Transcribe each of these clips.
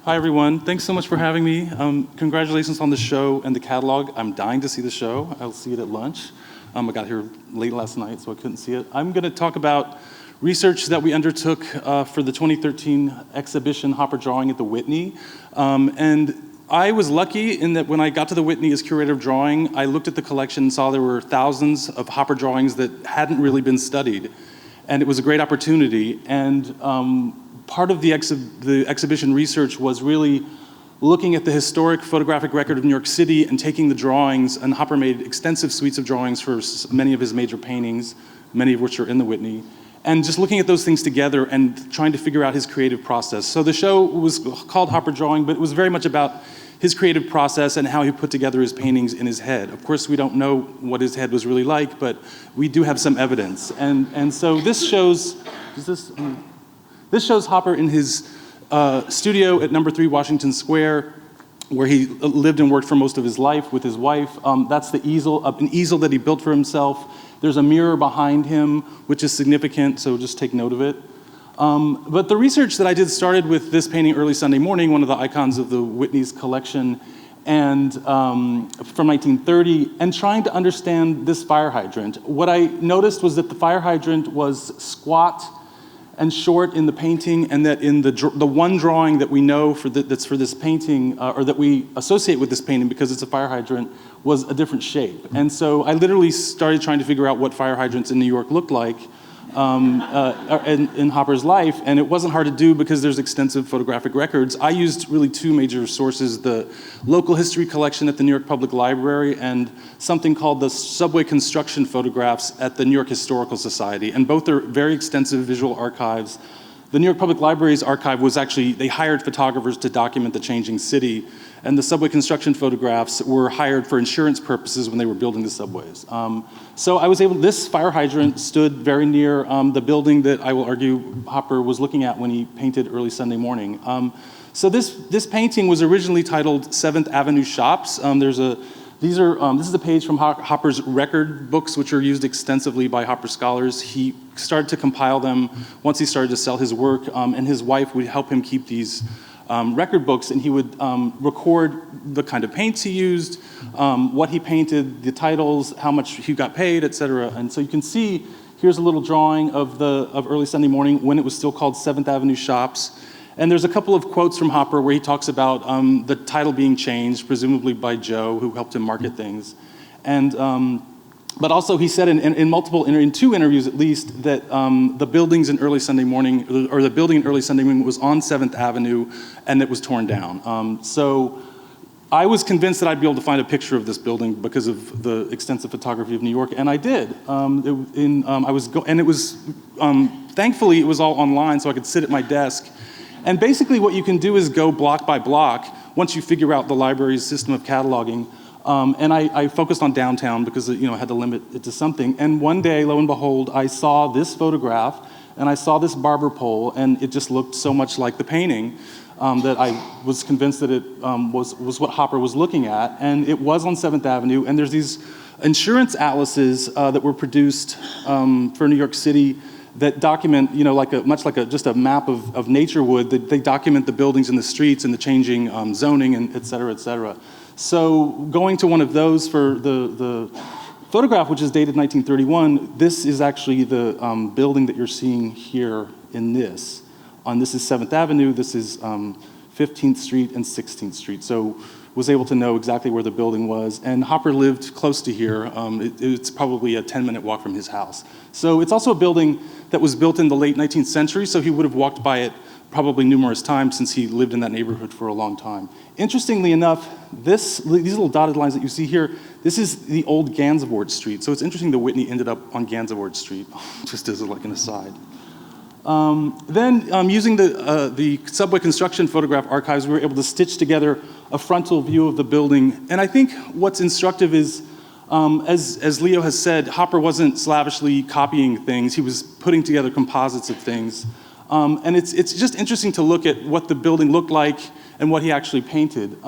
Hi, everyone. Thanks so much for having me. Congratulations on the show and the catalog. I'm dying to see the show. I'll see it at lunch. I got here late last night, so I couldn't see it. I'm going to talk about research that we undertook for the 2013 exhibition Hopper Drawing at the Whitney. And I was lucky in that when I got to the Whitney as curator of drawing, I looked at the collection and saw there were thousands of Hopper drawings that hadn't really been studied. And it was a great opportunity. And part of the exhibition research was really looking at the historic photographic record of New York City and taking the drawings, and Hopper made extensive suites of drawings for many of his major paintings, many of which are in the Whitney, and just looking at those things together and trying to figure out his creative process. So the show was called Hopper Drawing, but it was very much about his creative process and how he put together his paintings in his head. Of course, we don't know what his head was really like, but we do have some evidence. And so this shows, this shows Hopper in his studio at number 3 Washington Square, where he lived and worked for most of his life with his wife. That's the easel, an easel that he built for himself. There's a mirror behind him, which is significant, so just take note of it. But the research that I did started with this painting, Early Sunday Morning, one of the icons of the Whitney's collection, and from 1930, and trying to understand this fire hydrant. What I noticed was that the fire hydrant was squat and short in the painting, and that in the one drawing that we know that's for this painting, or that we associate with this painting because it's a fire hydrant, was a different shape. And so I literally started trying to figure out what fire hydrants in New York looked like in Hopper's life, and it wasn't hard to do because there's extensive photographic records. I used really 2 major sources, the local history collection at the New York Public Library and something called the subway construction photographs at the New York Historical Society, and both are very extensive visual archives. The New York Public Library's archive was actually, they hired photographers to document the changing city, and the subway construction photographs were hired for insurance purposes when they were building the subways. So I was able, this fire hydrant stood very near the building that I will argue Hopper was looking at when he painted Early Sunday Morning. So this painting was originally titled 7th Avenue Shops. This is a page from Hopper's record books, which are used extensively by Hopper scholars. He started to compile them once he started to sell his work, and his wife would help him keep these record books, and he would record the kind of paints he used, what he painted, the titles, how much he got paid, etc. And so you can see, here's a little drawing of Early Sunday Morning when it was still called 7th Avenue Shops. And there's a couple of quotes from Hopper where he talks about the title being changed, presumably by Joe, who helped him market things. And but also he said in 2 interviews at least, that the buildings in Early Sunday Morning, or the building in Early Sunday Morning was on 7th Avenue and it was torn down. So I was convinced that I'd be able to find a picture of this building because of the extensive photography of New York, and I did. Thankfully it was all online, so I could sit at my desk. And basically what you can do is go block by block once you figure out the library's system of cataloging. And I focused on downtown because I had to limit it to something. And one day, lo and behold, I saw this photograph and I saw this barber pole, and it just looked so much like the painting that I was convinced that it was what Hopper was looking at. And it was on 7th Avenue, and there's these insurance atlases that were produced for New York City that document, much like just a map of nature would, they document the buildings and the streets and the changing zoning and et cetera, et cetera. So going to one of those for the photograph, which is dated 1931, this is actually the building that you're seeing here in this. This is 7th Avenue, this is 15th Street and 16th Street. So was able to know exactly where the building was, and Hopper lived close to here. It's probably a 10-minute walk from his house. So it's also a building that was built in the late 19th century, so he would have walked by it probably numerous times since he lived in that neighborhood for a long time. Interestingly enough, these little dotted lines that you see here, this is the old Gansevoort Street. So it's interesting that Whitney ended up on Gansevoort Street, just as like an aside. Then using the subway construction photograph archives, we were able to stitch together a frontal view of the building. And I think what's instructive is, as Leo has said, Hopper wasn't slavishly copying things, he was putting together composites of things. And it's just interesting to look at what the building looked like and what he actually painted.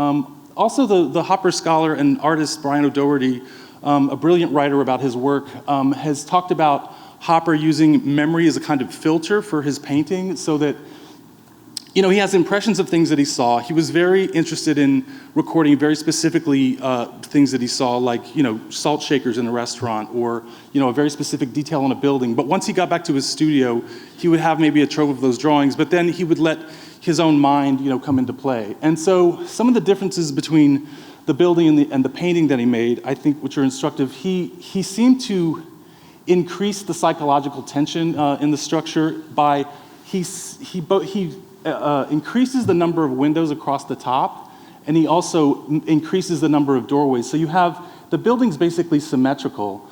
Also, the Hopper scholar and artist Brian O'Doherty, a brilliant writer about his work, has talked about Hopper using memory as a kind of filter for his painting, so that he has impressions of things that he saw. He was very interested in recording very specifically things that he saw, like, salt shakers in a restaurant, or, a very specific detail on a building. But once he got back to his studio, he would have maybe a trove of those drawings, but then he would let his own mind, come into play. And so some of the differences between the building and the painting that he made, I think, which are instructive, he seemed to increase the psychological tension in the structure by, he increases the number of windows across the top, and he also increases the number of doorways. So you have, the building's basically symmetrical,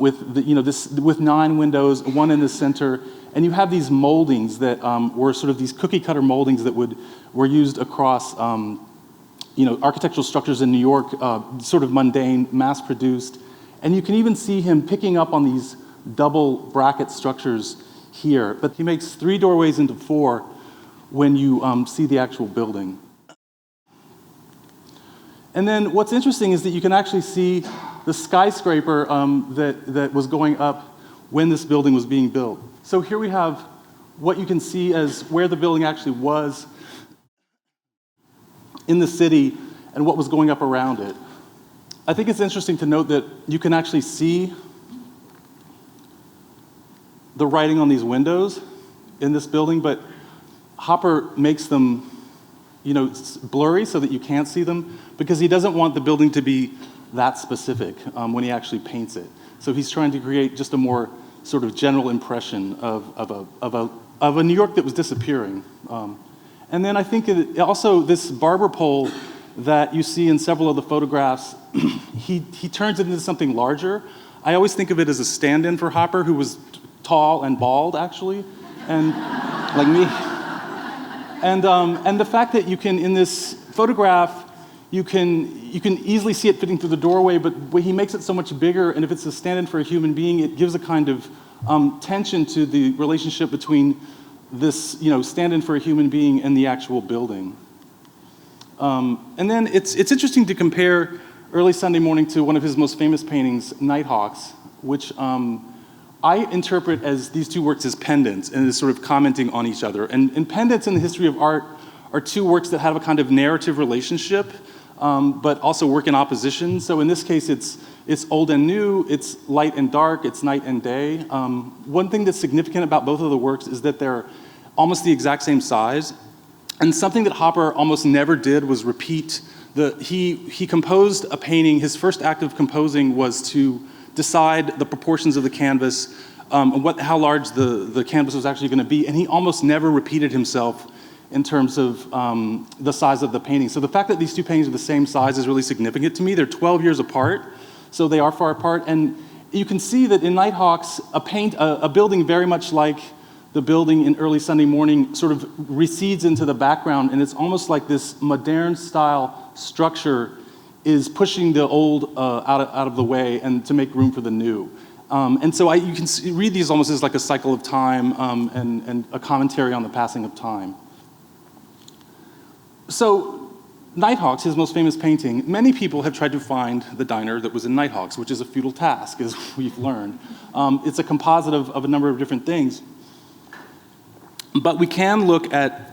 with 9 windows, 1 in the center, and you have these moldings that were sort of these cookie cutter moldings that were used across architectural structures in New York, sort of mundane, mass produced. And you can even see him picking up on these double bracket structures here. But he makes 3 doorways into 4 when you see the actual building. And then what's interesting is that you can actually see the skyscraper that was going up when this building was being built. So here we have what you can see as where the building actually was in the city and what was going up around it. I think it's interesting to note that you can actually see the writing on these windows in this building, but Hopper makes them blurry so that you can't see them, because he doesn't want the building to be that specific when he actually paints it. So he's trying to create just a more sort of general impression of a New York that was disappearing. And then I think also this barber pole that you see in several of the photographs, he turns it into something larger. I always think of it as a stand-in for Hopper, who was tall and bald, actually, and like me. And the fact that you can, in this photograph, you can easily see it fitting through the doorway, but he makes it so much bigger, and if it's a stand-in for a human being, it gives a kind of tension to the relationship between this, stand-in for a human being and the actual building. And then it's interesting to compare Early Sunday Morning to one of his most famous paintings, Nighthawks, which I interpret as these 2 works as pendants and as sort of commenting on each other. And pendants in the history of art are 2 works that have a kind of narrative relationship, but also work in opposition. So in this case, it's old and new, it's light and dark, it's night and day. One thing that's significant about both of the works is that they're almost the exact same size. And something that Hopper almost never did was repeat he composed a painting. His first act of composing was to decide the proportions of the canvas, how large the canvas was actually going to be, and he almost never repeated himself in terms of the size of the painting. So the fact that these 2 paintings are the same size is really significant to me. They're 12 years apart, so they are far apart, and you can see that in Nighthawks, a building very much like the building in Early Sunday Morning sort of recedes into the background, and it's almost like this modern style structure is pushing the old out of the way and to make room for the new. And so you can read these almost as like a cycle of time and a commentary on the passing of time. So Nighthawks, his most famous painting, many people have tried to find the diner that was in Nighthawks, which is a futile task, as we've learned. It's a composite of a number of different things. But we can look at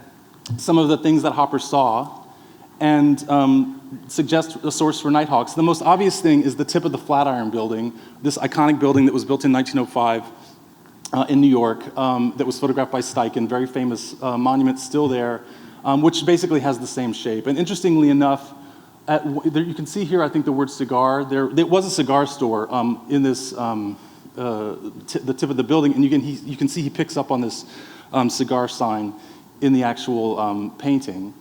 some of the things that Hopper saw and suggest a source for Nighthawks. The most obvious thing is the tip of the Flatiron Building, this iconic building that was built in 1905 in New York, that was photographed by Steichen, very famous monument still there, which basically has the same shape. And interestingly enough, you can see here, I think, the word cigar. There was a cigar store in this, the tip of the building, and you can see he picks up on this cigar sign in the actual painting.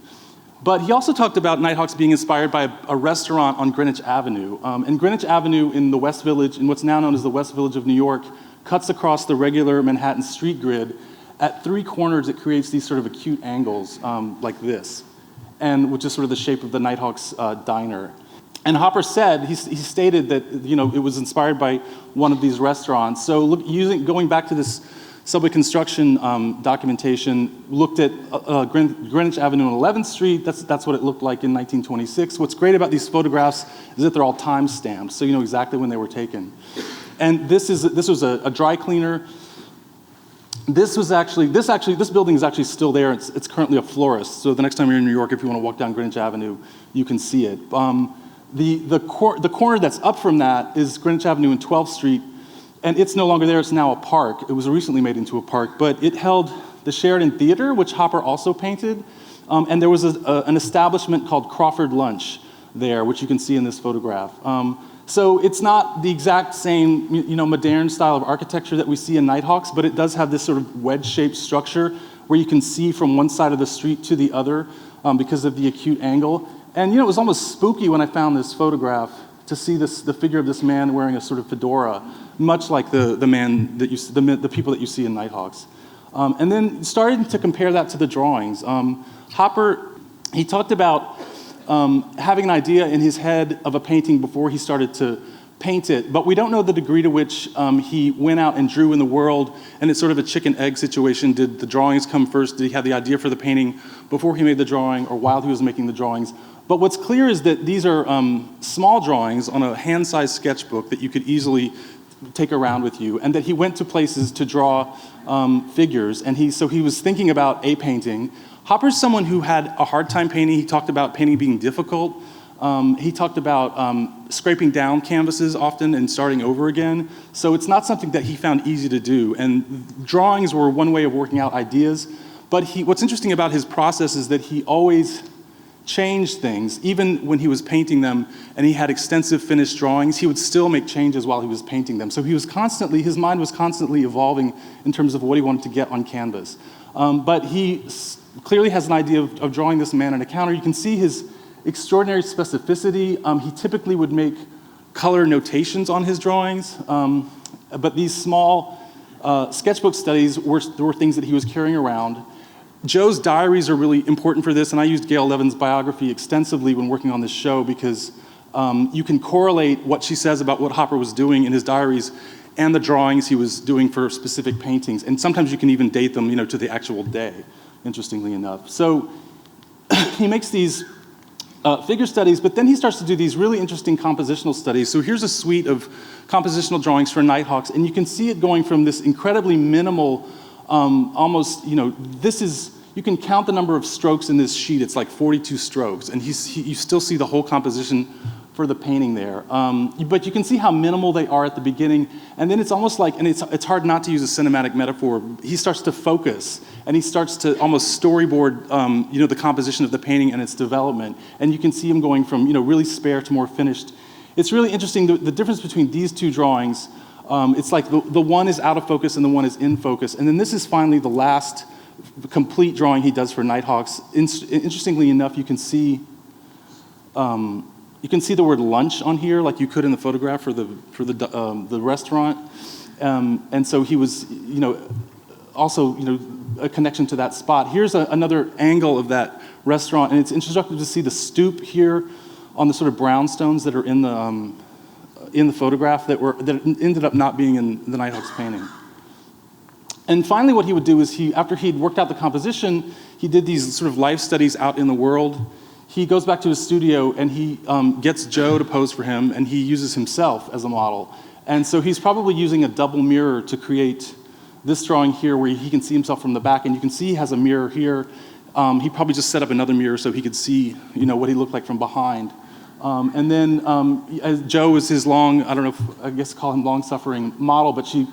But he also talked about Nighthawks being inspired by a restaurant on Greenwich Avenue. And Greenwich Avenue in the West Village, in what's now known as the West Village of New York, cuts across the regular Manhattan street grid. At 3 corners, it creates these sort of acute angles like this, and which is sort of the shape of the Nighthawks diner. And Hopper said, he stated that it was inspired by one of these restaurants. So going back to this subway construction documentation, looked at Greenwich Avenue and 11th Street. That's what it looked like in 1926. What's great about these photographs is that they're all time stamped, so you know exactly when they were taken. And this was a dry cleaner this building is actually still there. It's currently a florist. So the next time you're in New York, if you want to walk down Greenwich Avenue, you can see it. The corner that's up from that is Greenwich Avenue and 12th Street, and it's no longer there. It's now a park. It was recently made into a park, but it held the Sheridan Theater, which Hopper also painted, and there was an establishment called Crawford Lunch there, which you can see in this photograph. So it's not the exact same, modern style of architecture that we see in Nighthawks, but it does have this sort of wedge-shaped structure where you can see from one side of the street to the other because of the acute angle. And it was almost spooky when I found this photograph to see the figure of this man wearing a sort of fedora, much like the man that the people that you see in Nighthawks. And then starting to compare that to the drawings. Hopper, he talked about having an idea in his head of a painting before he started to paint it, but we don't know the degree to which he went out and drew in the world, and it's sort of a chicken-egg situation. Did the drawings come first? Did he have the idea for the painting before he made the drawing or while he was making the drawings? But what's clear is that these are small drawings on a hand-sized sketchbook that you could easily take around with you, and that he went to places to draw figures, and so he was thinking about a painting. Hopper's someone who had a hard time painting. He talked about painting being difficult. He talked about scraping down canvases often and starting over again. So it's not something that he found easy to do. And drawings were one way of working out ideas. But what's interesting about his process is that he always changed things. Even when he was painting them and he had extensive finished drawings, he would still make changes while he was painting them. So his mind was constantly evolving in terms of what he wanted to get on canvas. But he clearly has an idea of drawing this man on a counter. You can see his extraordinary specificity. He typically would make color notations on his drawings, but these small sketchbook studies were things that he was carrying around. Joe's diaries are really important for this, and I used Gail Levin's biography extensively when working on this show because you can correlate what she says about what Hopper was doing in his diaries and the drawings he was doing for specific paintings. And sometimes you can even date them, to the actual day, interestingly enough. So he makes these figure studies, but then he starts to do these really interesting compositional studies. So here's a suite of compositional drawings for Nighthawks, and you can see it going from this incredibly minimal, almost, you can count the number of strokes in this sheet. It's like 42 strokes, and you still see the whole composition for the painting there. But you can see how minimal they are at the beginning, and then it's almost like, and it's hard not to use a cinematic metaphor, he starts to focus, and he starts to almost storyboard the composition of the painting and its development, and you can see him going from really spare to more finished. It's really interesting, the difference between these two drawings, it's like the one is out of focus and the one is in focus, and then this is finally the last complete drawing he does for Nighthawks. Interestingly enough, you can see the word lunch on here, like you could in the photograph for the restaurant, and so he was, also, a connection to that spot. Here's another angle of that restaurant, and it's instructive to see the stoop here on the sort of brownstones that are in the photograph that ended up not being in the Nighthawks painting. And finally, what he would do is after he'd worked out the composition, he did these sort of life studies out in the world. He goes back to his studio and he gets Joe to pose for him, and he uses himself as a model. And so he's probably using a double mirror to create this drawing here where he can see himself from the back, and you can see he has a mirror here. He probably just set up another mirror so he could see, what he looked like from behind. And then as Joe is his I guess call him long-suffering model, but she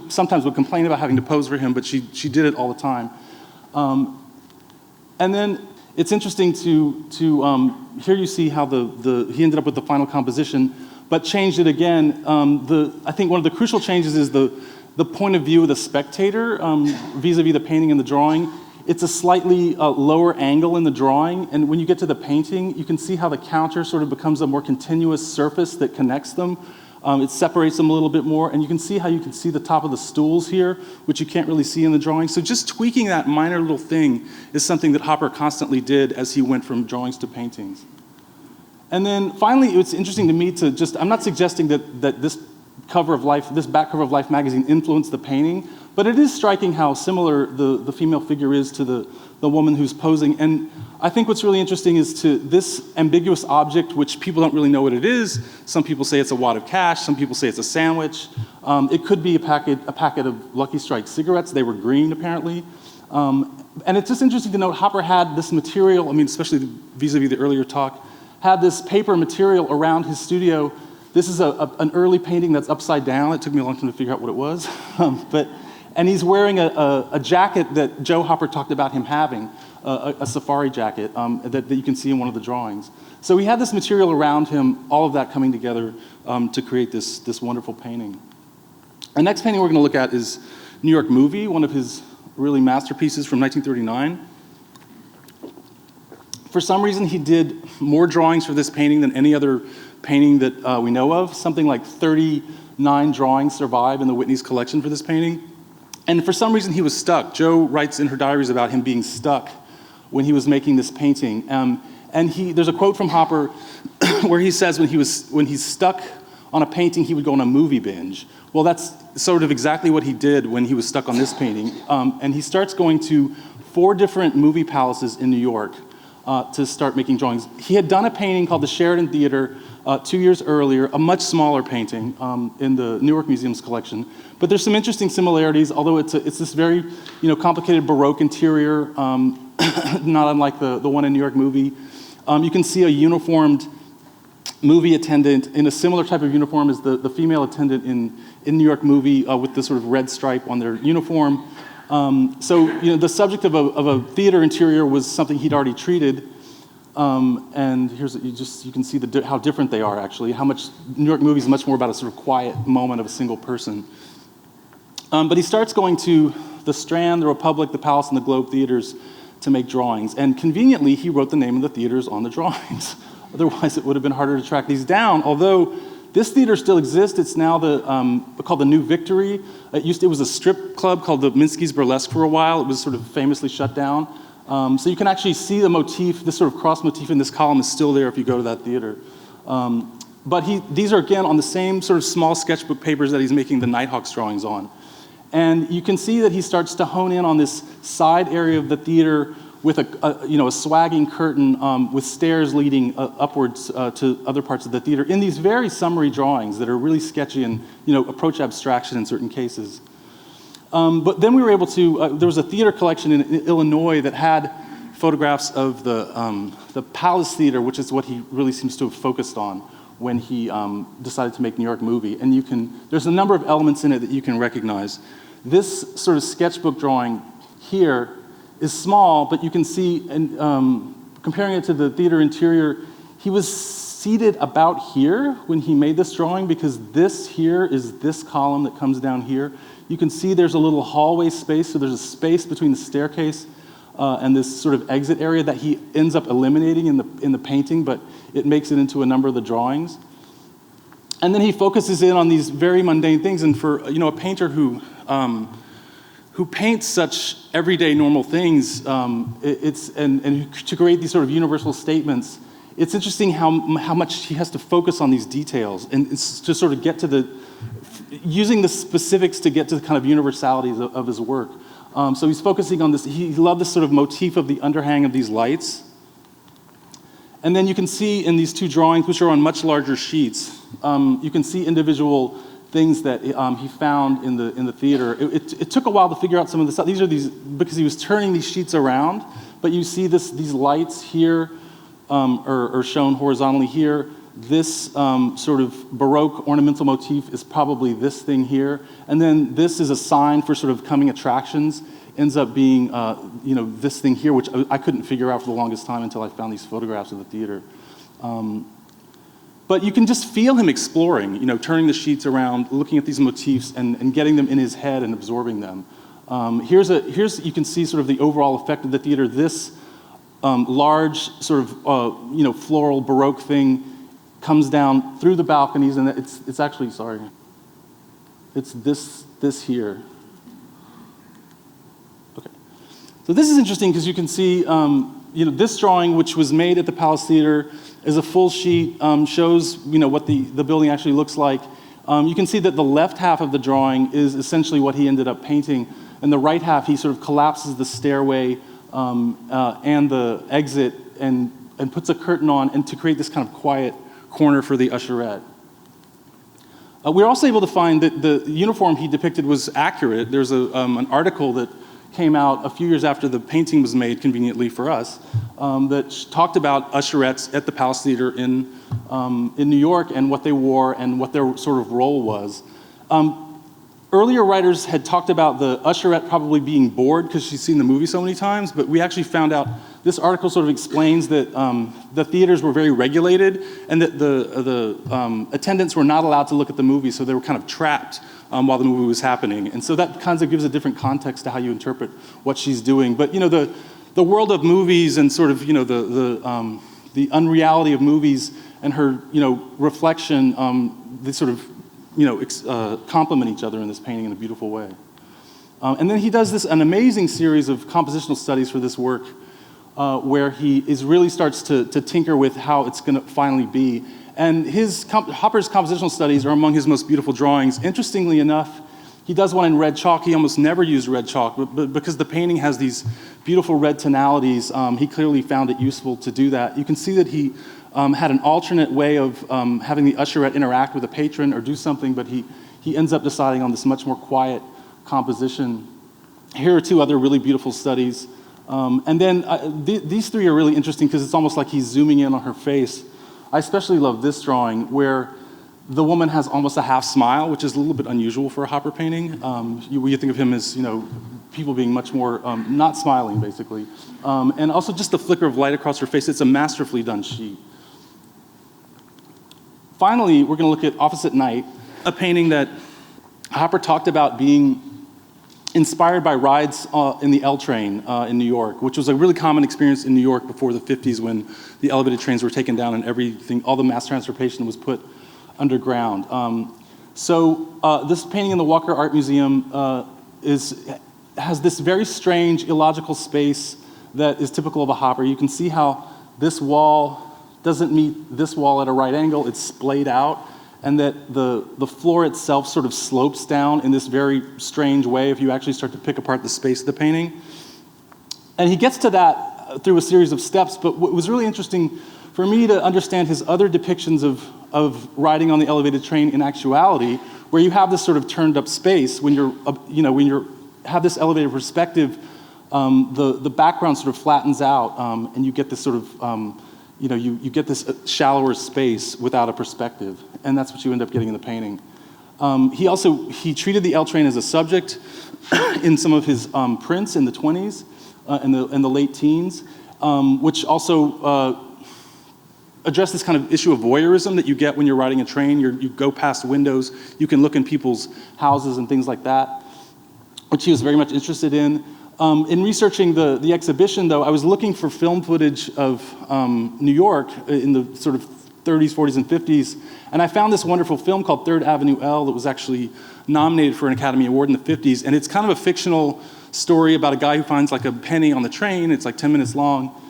sometimes would complain about having to pose for him, but she did it all the time. And then it's interesting to here you see how he ended up with the final composition, but changed it again. I think one of the crucial changes is the point of view of the spectator vis-a-vis the painting and the drawing. It's a slightly lower angle in the drawing, and when you get to the painting, you can see how the counter sort of becomes a more continuous surface that connects them. It separates them a little bit more, and you can see how you can see the top of the stools here, which you can't really see in the drawing. So just tweaking that minor little thing is something that Hopper constantly did as he went from drawings to paintings. And then finally, it's interesting to me I'm not suggesting that this cover of Life, this back cover of Life magazine influenced the painting, but it is striking how similar the female figure is to the woman who's posing. And I think what's really interesting is to this ambiguous object, which people don't really know what it is. Some people say it's a wad of cash, some people say it's a sandwich. It could be a packet of Lucky Strike cigarettes. They were green, apparently. And it's just interesting to note, Hopper had this material, I mean, especially vis-a-vis the earlier talk, had this paper material around his studio. This is an early painting that's upside down. It took me a long time to figure out what it was. And he's wearing a jacket that Joe Hopper talked about him having, a safari jacket that you can see in one of the drawings. So he had this material around him, all of that coming together to create this wonderful painting. The next painting we're going to look at is New York Movie, one of his really masterpieces from 1939. For some reason, he did more drawings for this painting than any other painting that we know of. Something like 39 drawings survive in the Whitney's collection for this painting. And for some reason, he was stuck. Joe writes in her diaries about him being stuck when he was making this painting. And there's a quote from Hopper where he says when he's stuck on a painting, he would go on a movie binge. Well, that's sort of exactly what he did when he was stuck on this painting. And he starts going to 4 different movie palaces in New York to start making drawings. He had done a painting called the Sheridan Theater 2 years earlier, a much smaller painting in the Newark Museum's collection. But there's some interesting similarities, although it's this very complicated Baroque interior, not unlike the one in New York Movie. You can see a uniformed movie attendant in a similar type of uniform as the female attendant in New York Movie with this sort of red stripe on their uniform. So the subject of a theater interior was something he'd already treated. And here's you can see how different they are actually. How much New York Movie is much more about a sort of quiet moment of a single person. But he starts going to the Strand, the Republic, the Palace, and the Globe theaters to make drawings. And conveniently, he wrote the name of the theaters on the drawings. Otherwise, it would have been harder to track these down. Although this theater still exists. It's now called the New Victory. It was a strip club called the Minsky's Burlesque for a while. It was sort of famously shut down. So you can actually see the motif, this sort of cross motif in this column is still there if you go to that theater. But these are, again, on the same sort of small sketchbook papers that he's making the Nighthawks drawings on. And you can see that he starts to hone in on this side area of the theater with a swagging curtain with stairs leading upwards to other parts of the theater in these very summary drawings that are really sketchy and approach abstraction in certain cases. But then we were able to, there was a theater collection in Illinois that had photographs of the Palace Theater, which is what he really seems to have focused on when he decided to make New York Movie. And there's a number of elements in it that you can recognize. This sort of sketchbook drawing here is small, but you can see, and comparing it to the theater interior, he was seated about here when he made this drawing because this here is this column that comes down here. You can see there's a little hallway space, so there's a space between the staircase and this sort of exit area that he ends up eliminating in the painting, but it makes it into a number of the drawings. And then he focuses in on these very mundane things, and for a painter who paints such everyday normal things, and to create these sort of universal statements, it's interesting how much he has to focus on these details and to sort of get to using the specifics to get to the kind of universalities of his work. So he's focusing on this. He loved this sort of motif of the underhang of these lights. And then you can see in these 2 drawings, which are on much larger sheets, you can see individual things that he found in the theater. It took a while to figure out some of this. These because he was turning these sheets around, but you see these lights here are shown horizontally here. This sort of Baroque ornamental motif is probably this thing here. And then this is a sign for sort of coming attractions, ends up being this thing here, which I couldn't figure out for the longest time until I found these photographs of the theater. But you can just feel him exploring, turning the sheets around, looking at these motifs and getting them in his head and absorbing them. Here's you can see sort of the overall effect of the theater. This large sort of floral Baroque thing comes down through the balconies, and it's actually, sorry, it's this here. Okay, so this is interesting because you can see, this drawing, which was made at the Palace Theater, is a full sheet, shows what the building actually looks like. You can see that the left half of the drawing is essentially what he ended up painting, and the right half, he sort of collapses the stairway and the exit and puts a curtain on and to create this kind of quiet corner for the usherette. We were also able to find that the uniform he depicted was accurate. There's an article that came out a few years after the painting was made, conveniently for us, that talked about usherettes at the Palace Theater in New York and what they wore and what their sort of role was. Earlier writers had talked about the usherette probably being bored because she's seen the movie so many times, but we actually found out this article sort of explains that the theaters were very regulated and that the attendants were not allowed to look at the movie, so they were kind of trapped while the movie was happening. And so that kind of gives a different context to how you interpret what she's doing. But the world of movies and sort of the unreality of movies and her reflection, they sort of complement each other in this painting in a beautiful way. And then he does an amazing series of compositional studies for this work, where he really starts to tinker with how it's going to finally be. And Hopper's compositional studies are among his most beautiful drawings. Interestingly enough, he does one in red chalk. He almost never used red chalk, but because the painting has these beautiful red tonalities, he clearly found it useful to do that. You can see that he had an alternate way of having the usherette interact with a patron or do something, but he ends up deciding on this much more quiet composition. Here are two other really beautiful studies. And then these three are really interesting because it's almost like he's zooming in on her face. I especially love this drawing where the woman has almost a half smile, which is a little bit unusual for a Hopper painting. You think of him as, people being much more not smiling, basically. And also just the flicker of light across her face. It's a masterfully done sheet. Finally, we're going to look at Office at Night, a painting that Hopper talked about being inspired by rides in the L train in New York, which was a really common experience in New York before the 50s when the elevated trains were taken down and everything, all the mass transportation was put underground. So this painting in the Walker Art Museum has this very strange, illogical space that is typical of a Hopper. You can see how this wall doesn't meet this wall at a right angle, it's splayed out, and that the floor itself sort of slopes down in this very strange way if you actually start to pick apart the space of the painting. And he gets to that through a series of steps, but what was really interesting for me to understand his other depictions of riding on the elevated train in actuality, where you have this sort of turned up space when you're have this elevated perspective, the background sort of flattens out, and you get this sort of you get this shallower space without a perspective, and that's what you end up getting in the painting. He treated the L train as a subject in some of his prints in the 20s and the late teens, which also address this kind of issue of voyeurism that you get when you're riding a train. You go past windows, you can look in people's houses and things like that, which he was very much interested in. In researching the exhibition, though, I was looking for film footage of New York in the sort of 30s, 40s, and 50s, and I found this wonderful film called Third Avenue L that was actually nominated for an Academy Award in the 50s, and it's kind of a fictional story about a guy who finds like a penny on the train. It's like 10 minutes long.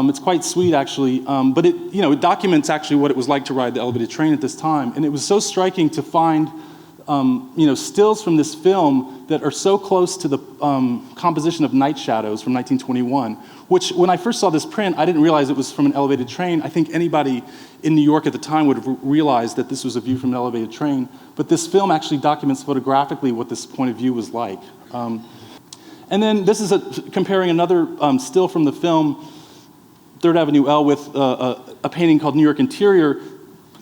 It's quite sweet, actually, but it documents actually what it was like to ride the elevated train at this time, and it was so striking to find stills from this film that are so close to the composition of Night Shadows from 1921, which when I first saw this print, I didn't realize it was from an elevated train. I think anybody in New York at the time would have realized that this was a view from an elevated train, but this film actually documents photographically what this point of view was like. And then this is comparing another still from the film, Third Avenue L, with a painting called New York Interior,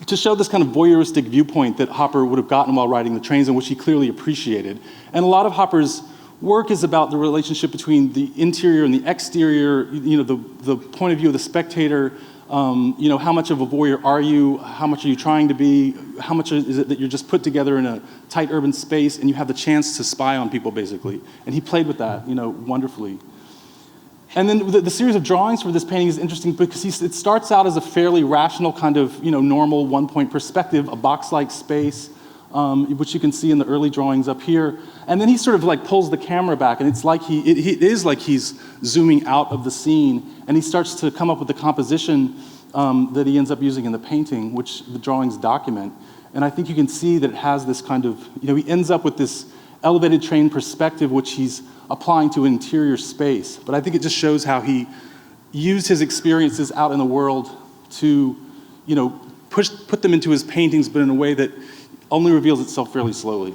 to show this kind of voyeuristic viewpoint that Hopper would have gotten while riding the trains and which he clearly appreciated. And a lot of Hopper's work is about the relationship between the interior and the exterior, the point of view of the spectator, how much of a voyeur are you, how much are you trying to be, how much is it that you're just put together in a tight urban space and you have the chance to spy on people, basically. And he played with that, wonderfully. And then the series of drawings for this painting is interesting because it starts out as a fairly rational kind of, normal one-point perspective, a box-like space, which you can see in the early drawings up here. And then he sort of like pulls the camera back, and it's like it is like he's zooming out of the scene, and he starts to come up with the composition that he ends up using in the painting, which the drawings document. And I think you can see that it has this kind of, he ends up with this elevated train perspective, which he's applying to interior space. But I think it just shows how he used his experiences out in the world to, put them into his paintings, but in a way that only reveals itself fairly slowly.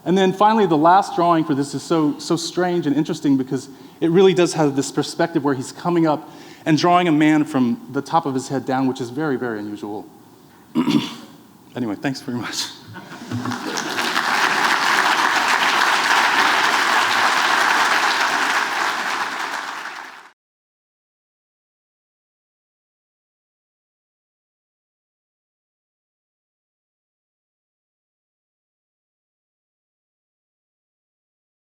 And then finally, the last drawing for this is so strange and interesting because it really does have this perspective where he's coming up and drawing a man from the top of his head down, which is very, very unusual. Anyway, thanks very much.